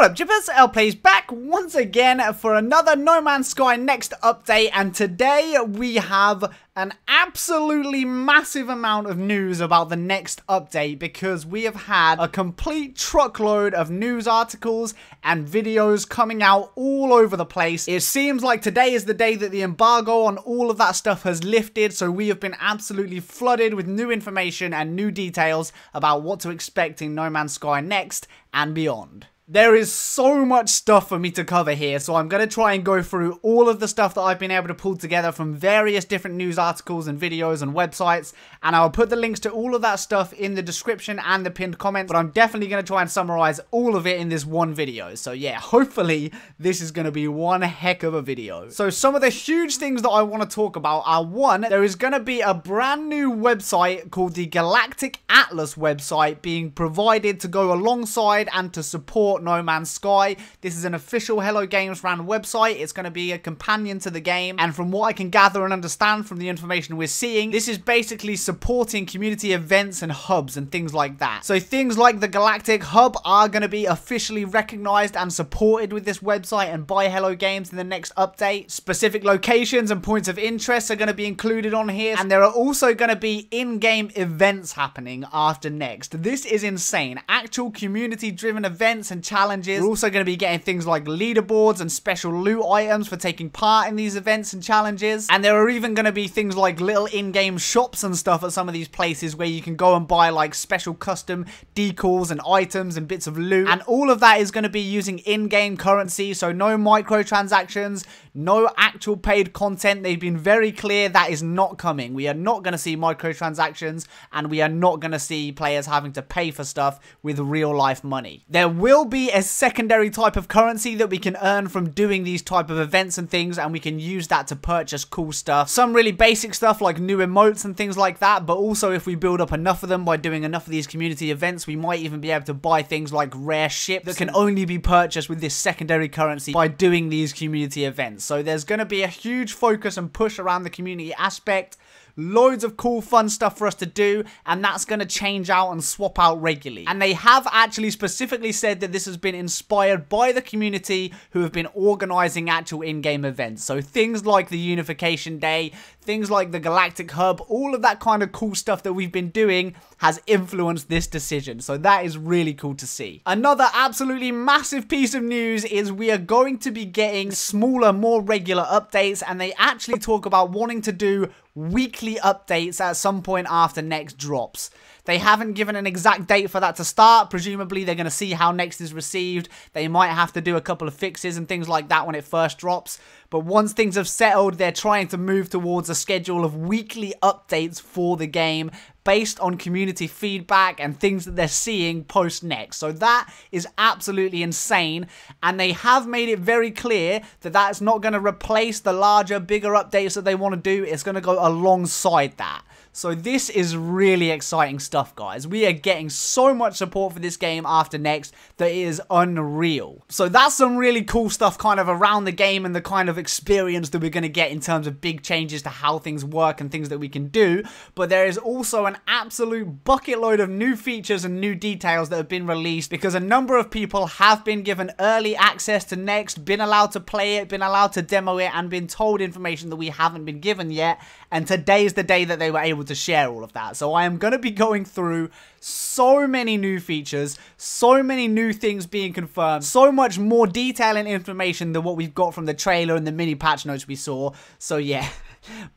What up, Jippers? LPlay's back once again for another No Man's Sky Next update, and today we have an absolutely massive amount of news about the next update because we have had a complete truckload of news articles and videos coming out all over the place. It seems like today is the day that the embargo on all of that stuff has lifted, so we have been absolutely flooded with new information and new details about what to expect in No Man's Sky Next and beyond. There is so much stuff for me to cover here, so I'm going to try and go through all of the stuff that I've been able to pull together from various different news articles and videos and websites, and I'll put the links to all of that stuff in the description and the pinned comment, but I'm definitely going to try and summarize all of it in this one video. So yeah, hopefully this is going to be one heck of a video. So some of the huge things that I want to talk about are, one, there is going to be a brand new website called the Galactic Atlas website being provided to go alongside and to support No Man's Sky. This is an official Hello Games ran website. It's going to be a companion to the game, and from what I can gather and understand from the information we're seeing, this is basically supporting community events and hubs and things like that. So things like the Galactic Hub are going to be officially recognized and supported with this website and by Hello Games in the next update. Specific locations and points of interest are going to be included on here, and there are also going to be in-game events happening after next. This is insane. Actual community driven events and challenges. We're also going to be getting things like leaderboards and special loot items for taking part in these events and challenges. And there are even going to be things like little in-game shops and stuff at some of these places where you can go and buy like special custom decals and items and bits of loot. And all of that is going to be using in-game currency, so no microtransactions, no actual paid content. They've been very clear that is not coming. We are not going to see microtransactions, and we are not going to see players having to pay for stuff with real life money. There will be a secondary type of currency that we can earn from doing these type of events and things, and we can use that to purchase cool stuff. Some really basic stuff like new emotes and things like that, but also if we build up enough of them by doing enough of these community events, we might even be able to buy things like rare ships that can only be purchased with this secondary currency by doing these community events. So there's going to be a huge focus and push around the community aspect. Loads of cool fun stuff for us to do, and that's going to change out and swap out regularly. And they have actually specifically said that this has been inspired by the community who have been organizing actual in-game events. So things like the Unification Day, things like the Galactic Hub, all of that kind of cool stuff that we've been doing has influenced this decision. So that is really cool to see. Another absolutely massive piece of news is we are going to be getting smaller, more regular updates, and they actually talk about wanting to do weekly updates at some point after Next drops. They haven't given an exact date for that to start. Presumably they're going to see how Next is received. They might have to do a couple of fixes and things like that when it first drops. But once things have settled, they're trying to move towards a schedule of weekly updates for the game based on community feedback and things that they're seeing post Next. So that is absolutely insane, and they have made it very clear that that's not going to replace the larger, bigger updates that they want to do. It's going to go alongside that. So this is really exciting stuff, guys. We are getting so much support for this game after Next that it is unreal. So that's some really cool stuff kind of around the game and the kind of experience that we're going to get in terms of big changes to how things work and things that we can do. But there is also an absolute bucket load of new features and new details that have been released because a number of people have been given early access to Next, been allowed to play it, been allowed to demo it, and been told information that we haven't been given yet. And today is the day that they were able to share all of that. So I am going to be going through so many new features, so many new things being confirmed, so much more detail and information than what we've got from the trailer and the mini patch notes we saw. So yeah,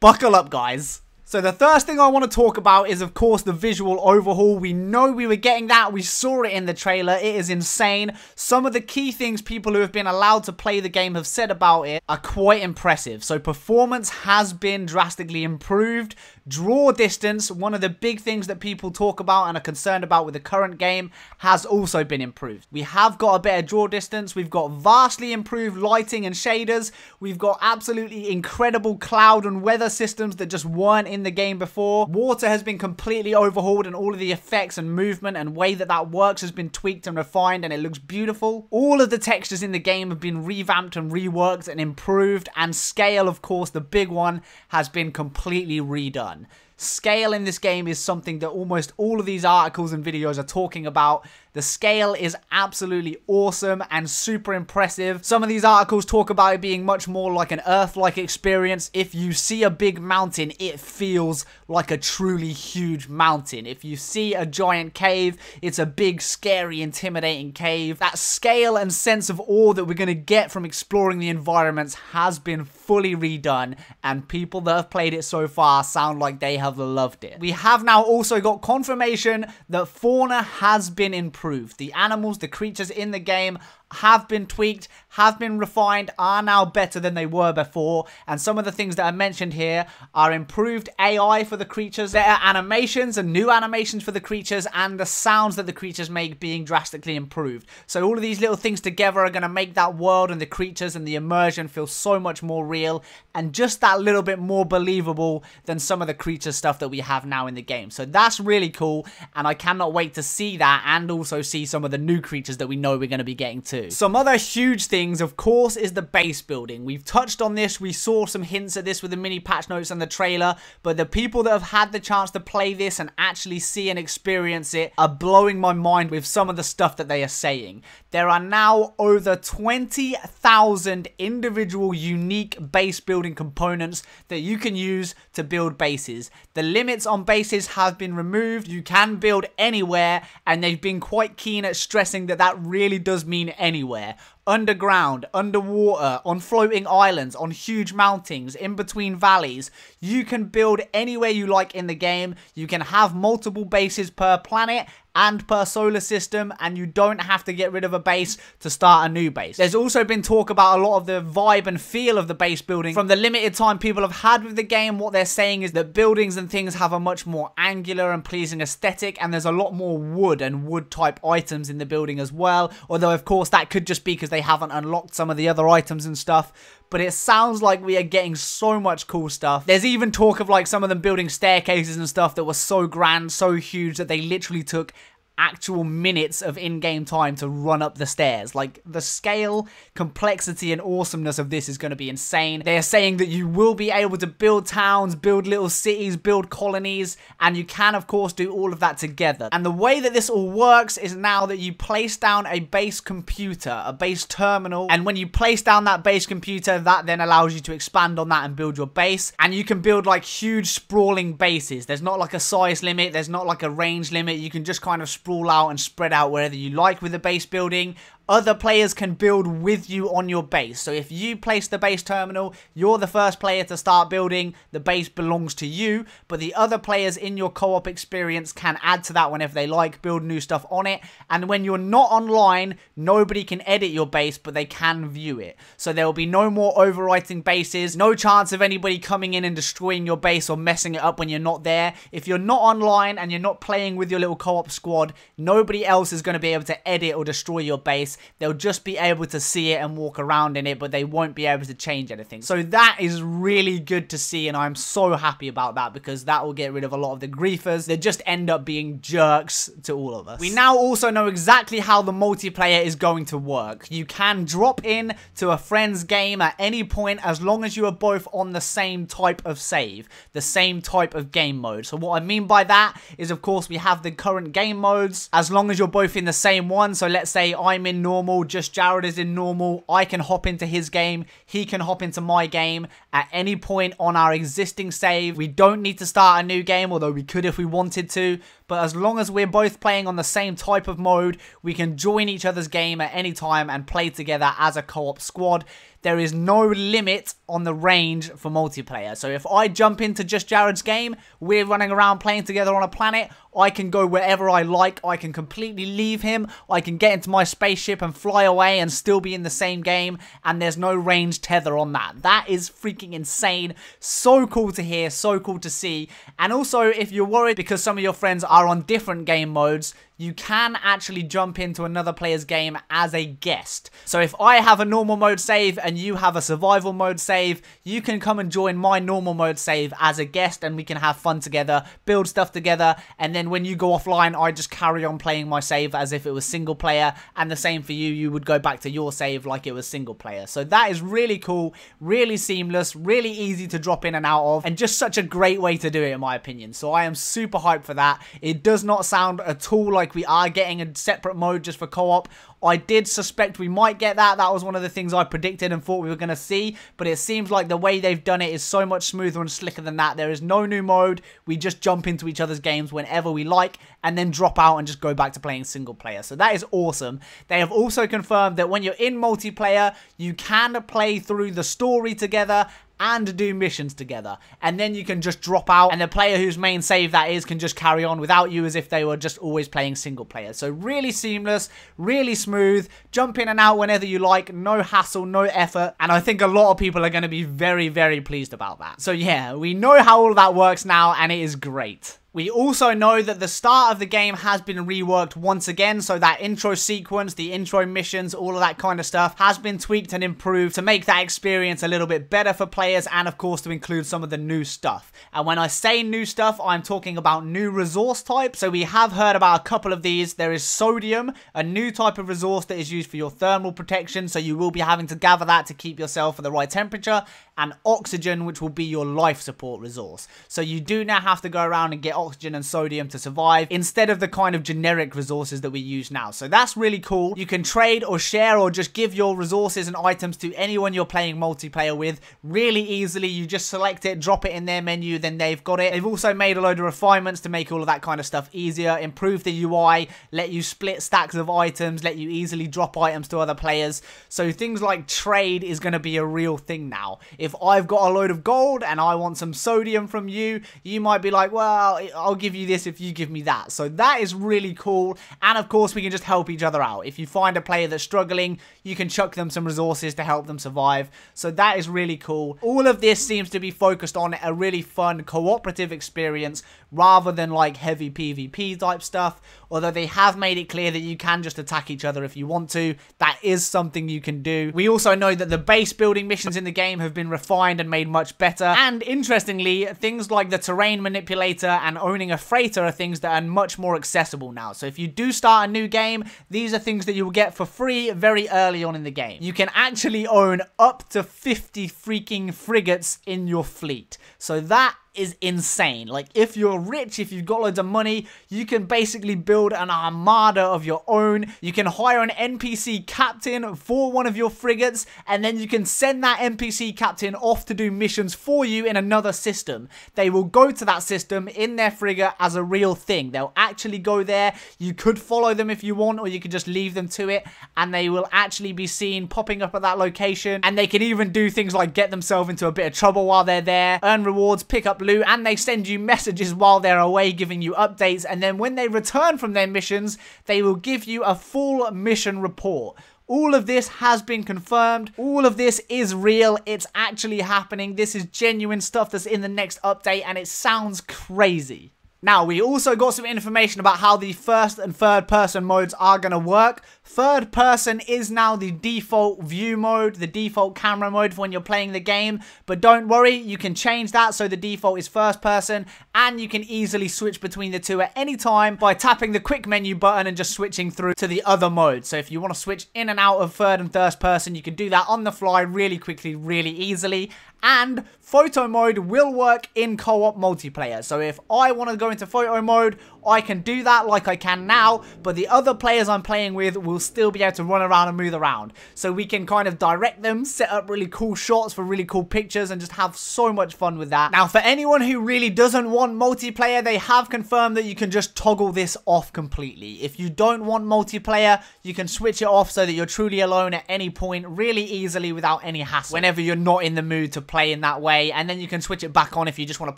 buckle up, guys. So the first thing I want to talk about is, of course, the visual overhaul. We know we were getting that. We saw it in the trailer. It is insane. Some of the key things people who have been allowed to play the game have said about it are quite impressive. So performance has been drastically improved. Draw distance, one of the big things that people talk about and are concerned about with the current game, has also been improved. We have got a better draw distance. We've got vastly improved lighting and shaders. We've got absolutely incredible cloud and weather systems that just weren't in the game before. Water has been completely overhauled, and all of the effects and movement and way that that works has been tweaked and refined, and it looks beautiful. All of the textures in the game have been revamped and reworked and improved, and scale, of course, the big one, has been completely redone. Scale in this game is something that almost all of these articles and videos are talking about. The scale is absolutely awesome and super impressive. Some of these articles talk about it being much more like an Earth-like experience. If you see a big mountain, it feels like a truly huge mountain. If you see a giant cave, it's a big, scary, intimidating cave. That scale and sense of awe that we're going to get from exploring the environments has been fully redone, and people that have played it so far sound like they have loved it. We have now also got confirmation that fauna has been improved. The animals, the creatures in the game have been tweaked, have been refined, are now better than they were before. And some of the things that are mentioned here are improved AI for the creatures, better animations and new animations for the creatures, and the sounds that the creatures make being drastically improved. So all of these little things together are going to make that world and the creatures and the immersion feel so much more real and just that little bit more believable than some of the creature stuff that we have now in the game. So that's really cool, and I cannot wait to see that and also see some of the new creatures that we know we're going to be getting to. Some other huge things, of course, is the base building. We've touched on this. We saw some hints at this with the mini patch notes and the trailer, but the people that have had the chance to play this and actually see and experience it are blowing my mind with some of the stuff that they are saying. There are now over 20,000 individual unique base building components that you can use to build bases. The limits on bases have been removed. You can build anywhere, and they've been quite keen at stressing that that really does mean anywhere. Underground, underwater, on floating islands, on huge mountains, in between valleys. You can build anywhere you like in the game. You can have multiple bases per planet and per solar system, and you don't have to get rid of a base to start a new base. There's also been talk about a lot of the vibe and feel of the base building. From the limited time people have had with the game, what they're saying is that buildings and things have a much more angular and pleasing aesthetic, and there's a lot more wood and wood type items in the building as well. Although of course that could just be because they haven't unlocked some of the other items and stuff. But it sounds like we are getting so much cool stuff. There's even talk of like some of them building staircases and stuff that were so grand, so huge that they literally took actual minutes of in-game time to run up the stairs. Like, the scale, complexity, and awesomeness of this is going to be insane. They are saying that you will be able to build towns, build little cities, build colonies, and you can, of course, do all of that together. And the way that this all works is now that you place down a base computer, a base terminal, and when you place down that base computer, that then allows you to expand on that and build your base. And you can build, like, huge, sprawling bases. There's not, like, a size limit. There's not, like, a range limit. You can just kind of sprawl out and spread out wherever you like with the base building. Other players can build with you on your base. So if you place the base terminal, you're the first player to start building. The base belongs to you, but the other players in your co-op experience can add to that whenever they like, build new stuff on it. And when you're not online, nobody can edit your base, but they can view it. So there will be no more overwriting bases, no chance of anybody coming in and destroying your base or messing it up when you're not there. If you're not online and you're not playing with your little co-op squad, nobody else is going to be able to edit or destroy your base. They'll just be able to see it and walk around in it, but they won't be able to change anything. So that is really good to see, and I'm so happy about that because that will get rid of a lot of the griefers that just end up being jerks to all of us. We now also know exactly how the multiplayer is going to work. You can drop in to a friend's game at any point as long as you are both on the same type of save, the same type of game mode. So what I mean by that is, of course, we have the current game modes. As long as you're both in the same one, so let's say I'm in normal, Just Jared is in normal, I can hop into his game, he can hop into my game at any point on our existing save. We don't need to start a new game, although we could if we wanted to, but as long as we're both playing on the same type of mode, we can join each other's game at any time and play together as a co-op squad. There is no limit on the range for multiplayer. So if I jump into Just Jared's game, we're running around playing together on a planet, I can go wherever I like, I can completely leave him, I can get into my spaceship and fly away and still be in the same game, and there's no range tether on that. That is freaking insane. So cool to hear, so cool to see. And also, if you're worried because some of your friends are on different game modes, you can actually jump into another player's game as a guest. So if I have a normal mode save and you have a survival mode save, you can come and join my normal mode save as a guest and we can have fun together, build stuff together, and then when you go offline, I just carry on playing my save as if it was single player, and the same for you, you would go back to your save like it was single player. So that is really cool, really seamless, really easy to drop in and out of, and just such a great way to do it in my opinion. So I am super hyped for that. It does not sound at all like we are getting a separate mode just for co-op. I did suspect we might get that. That was one of the things I predicted and thought we were going to see. But it seems like the way they've done it is so much smoother and slicker than that. There is no new mode. We just jump into each other's games whenever we like and then drop out and just go back to playing single player. So that is awesome. They have also confirmed that when you're in multiplayer, you can play through the story together and do missions together, and then you can just drop out and the player whose main save that is can just carry on without you as if they were just always playing single player. So really seamless, really smooth, jump in and out whenever you like, no hassle, no effort, and I think a lot of people are going to be very, very pleased about that. So yeah, we know how all of that works now and it is great. We also know that the start of the game has been reworked once again, so that intro sequence, the intro missions, all of that kind of stuff has been tweaked and improved to make that experience a little bit better for players and of course to include some of the new stuff. And when I say new stuff, I'm talking about new resource types. So we have heard about a couple of these. There is sodium, a new type of resource that is used for your thermal protection, so you will be having to gather that to keep yourself at the right temperature, and oxygen, which will be your life support resource. So you do now have to go around and get oxygen and sodium to survive instead of the kind of generic resources that we use now. So that's really cool. You can trade or share or just give your resources and items to anyone you're playing multiplayer with really easily. You just select it, drop it in their menu, then they've got it. They've also made a load of refinements to make all of that kind of stuff easier, improve the UI, let you split stacks of items, let you easily drop items to other players. So things like trade is going to be a real thing now. If I've got a load of gold and I want some sodium from you, you might be like, well, I'll give you this if you give me that. So that is really cool. And of course, we can just help each other out. If you find a player that's struggling, you can chuck them some resources to help them survive. So that is really cool. All of this seems to be focused on a really fun cooperative experience rather than like heavy PvP type stuff. Although they have made it clear that you can just attack each other if you want to. That is something you can do. We also know that the base building missions in the game have been refined and made much better. And interestingly, things like the terrain manipulator and owning a freighter are things that are much more accessible now. So if you do start a new game, these are things that you will get for free very early on in the game. You can actually own up to 50 freaking frigates in your fleet. So that is insane. Like, if you're rich, if you've got loads of money, you can basically build an armada of your own. You can hire an NPC captain for one of your frigates, and then you can send that NPC captain off to do missions for you in another system. They will go to that system in their frigate as a real thing. They'll actually go there. You could follow them if you want, or you could just leave them to it, and they will actually be seen popping up at that location. And they can even do things like get themselves into a bit of trouble while they're there, earn rewards, pick up loot, and they send you messages while they're away giving you updates, and then when they return from their missions, they will give you a full mission report. All of this has been confirmed. All of this is real. It's actually happening. This is genuine stuff that's in the next update, and it sounds crazy. Now, we also got some information about how the first and third person modes are going to work. Third person is now the default view mode, the default camera mode for when you're playing the game. But don't worry, you can change that so the default is first person, and you can easily switch between the two at any time by tapping the quick menu button and just switching through to the other mode. So if you want to switch in and out of third and first person, you can do that on the fly really quickly, really easily. And photo mode will work in co-op multiplayer. So if I want to go into photo mode, I can do that like I can now, but the other players I'm playing with will still be able to run around and move around. So we can kind of direct them, set up really cool shots for really cool pictures, and just have so much fun with that. Now, for anyone who really doesn't want multiplayer, they have confirmed that you can just toggle this off completely. If you don't want multiplayer, you can switch it off so that you're truly alone at any point really easily without any hassle whenever you're not in the mood to play in that way, and then you can switch it back on if you just want to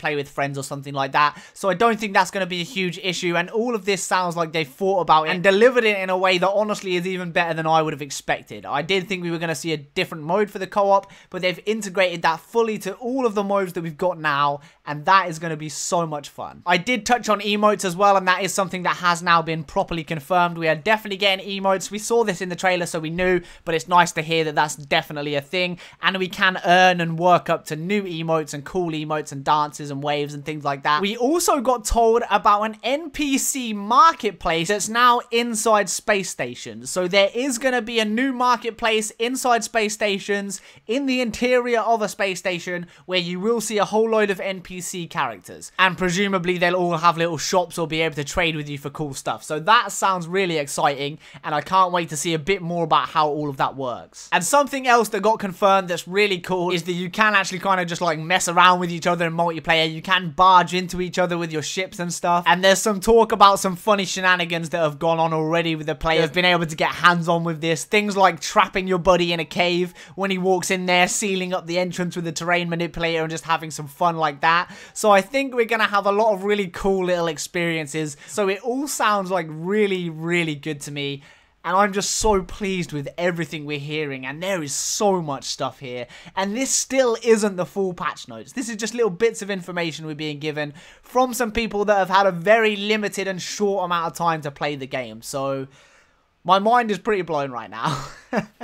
play with friends or something like that. So I don't think that's going to be a huge issue, and all of this sounds like they thought about it and delivered it in a way that honestly is even better than I would have expected. I did think we were going to see a different mode for the co-op, but they've integrated that fully to all of the modes that we've got now, and that is going to be so much fun. I did touch on emotes as well, and that is something that has now been properly confirmed. We are definitely getting emotes. We saw this in the trailer, so we knew, but it's nice to hear that that's definitely a thing, and we can earn and work up to new emotes and cool emotes and dances and waves and things like that. We also got told about an NPC marketplace that's now inside space stations. So there is going to be a new marketplace inside space stations in the interior of a space station where you will see a whole load of NPC characters, and presumably they'll all have little shops or be able to trade with you for cool stuff. So that sounds really exciting, and I can't wait to see a bit more about how all of that works. And something else that got confirmed that's really cool is that you can actually kind of just like mess around with each other in multiplayer. You can barge into each other with your ships and stuff, and there's some talk about some funny shenanigans that have gone on already with the players have been able to get hands-on with this. Things like trapping your buddy in a cave when he walks in there, sealing up the entrance with the terrain manipulator, and just having some fun like that. So I think we're gonna have a lot of really cool little experiences. So it all sounds like really, really good to me. And I'm just so pleased with everything we're hearing, and there is so much stuff here. And this still isn't the full patch notes. This is just little bits of information we're being given from some people that have had a very limited and short amount of time to play the game. So my mind is pretty blown right now.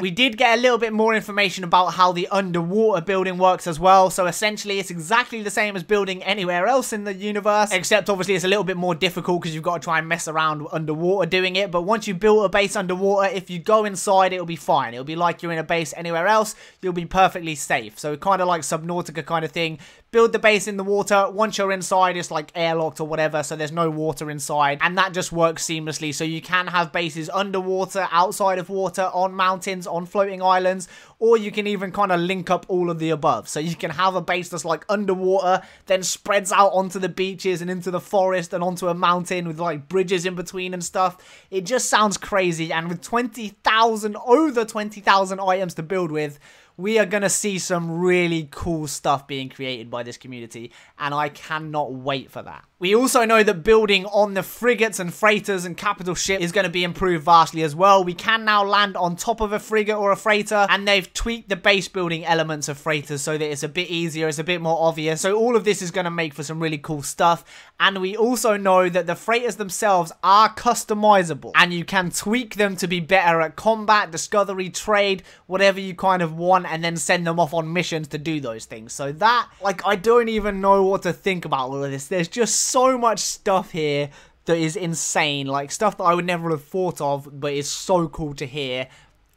We did get a little bit more information about how the underwater building works as well. So essentially it's exactly the same as building anywhere else in the universe, except obviously it's a little bit more difficult because you've got to try and mess around underwater doing it. But once you build a base underwater, if you go inside, it'll be fine. It'll be like you're in a base anywhere else. You'll be perfectly safe. So kind of like Subnautica kind of thing. Build the base in the water. Once you're inside, it's like airlocked or whatever, so there's no water inside, and that just works seamlessly. So you can have bases underwater, outside of water, on mountains, on floating islands, or you can even kind of link up all of the above. So you can have a base that's like underwater, then spreads out onto the beaches and into the forest and onto a mountain with like bridges in between and stuff. It just sounds crazy, and with 20,000, over 20,000 items to build with, we are going to see some really cool stuff being created by this community, and I cannot wait for that. We also know that building on the frigates and freighters and capital ship is going to be improved vastly as well. We can now land on top of a frigate or a freighter, and they've tweaked the base building elements of freighters so that it's a bit easier, it's a bit more obvious. So all of this is going to make for some really cool stuff. And we also know that the freighters themselves are customizable, and you can tweak them to be better at combat, discovery, trade, whatever you kind of want, and then send them off on missions to do those things. So that, like, I don't even know what to think about all of this. There's just so much stuff here that is insane, like stuff that I would never have thought of, but is so cool to hear.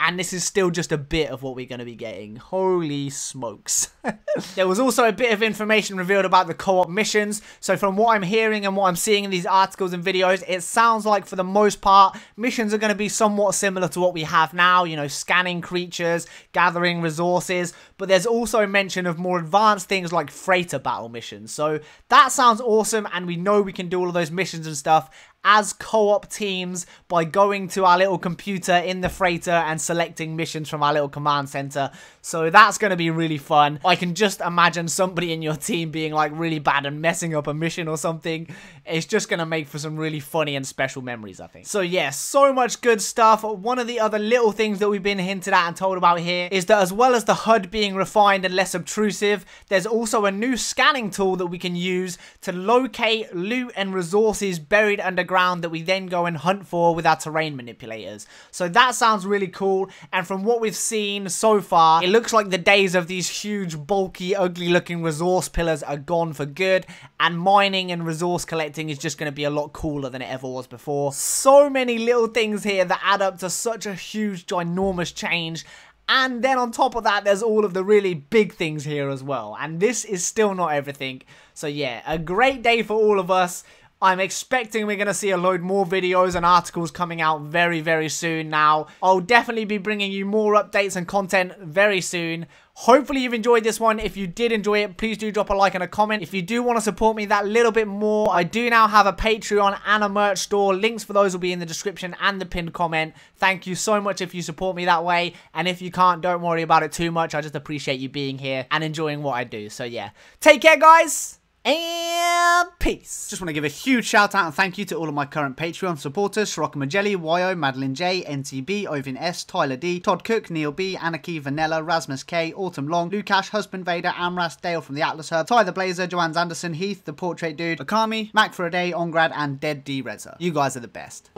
And this is still just a bit of what we're going to be getting. Holy smokes. There was also a bit of information revealed about the co-op missions. So from what I'm hearing and what I'm seeing in these articles and videos, it sounds like for the most part, missions are going to be somewhat similar to what we have now. You know, scanning creatures, gathering resources. But there's also mention of more advanced things like freighter battle missions. So that sounds awesome, and we know we can do all of those missions and stuff as co-op teams by going to our little computer in the freighter and selecting missions from our little command center. So that's going to be really fun. I can just imagine somebody in your team being like really bad and messing up a mission or something. It's just going to make for some really funny and special memories, I think. So yeah, so much good stuff. One of the other little things that we've been hinted at and told about here is that as well as the HUD being refined and less obtrusive, there's also a new scanning tool that we can use to locate loot and resources buried underground that we then go and hunt for with our terrain manipulators. So that sounds really cool, and from what we've seen so far, it looks like the days of these huge, bulky, ugly looking resource pillars are gone for good, and mining and resource collecting is just going to be a lot cooler than it ever was before. So many little things here that add up to such a huge, ginormous change. And then on top of that, there's all of the really big things here as well. And this is still not everything. So yeah, a great day for all of us. I'm expecting we're going to see a load more videos and articles coming out very, very soon now. I'll definitely be bringing you more updates and content very soon. Hopefully you've enjoyed this one. If you did enjoy it, please do drop a like and a comment. If you do want to support me that little bit more, I do now have a Patreon and a merch store. Links for those will be in the description and the pinned comment. Thank you so much if you support me that way. And if you can't, don't worry about it too much. I just appreciate you being here and enjoying what I do. So yeah, take care guys. and peace. Just want to give a huge shout out and thank you to all of my current Patreon supporters: Shiraka Majelli, Yo, Madeline J, NTB, Ovin S, Tyler D, Todd Cook, Neil B, Anarchy, Vanilla, Rasmus K, Autumn Long, Lukash, Husband Vader, Amras, Dale from the Atlas Hub, Ty the Blazer, Joanne Anderson, Heath, The Portrait Dude, Akami, Mac for a Day, Ongrad, and Dead D Reza. You guys are the best.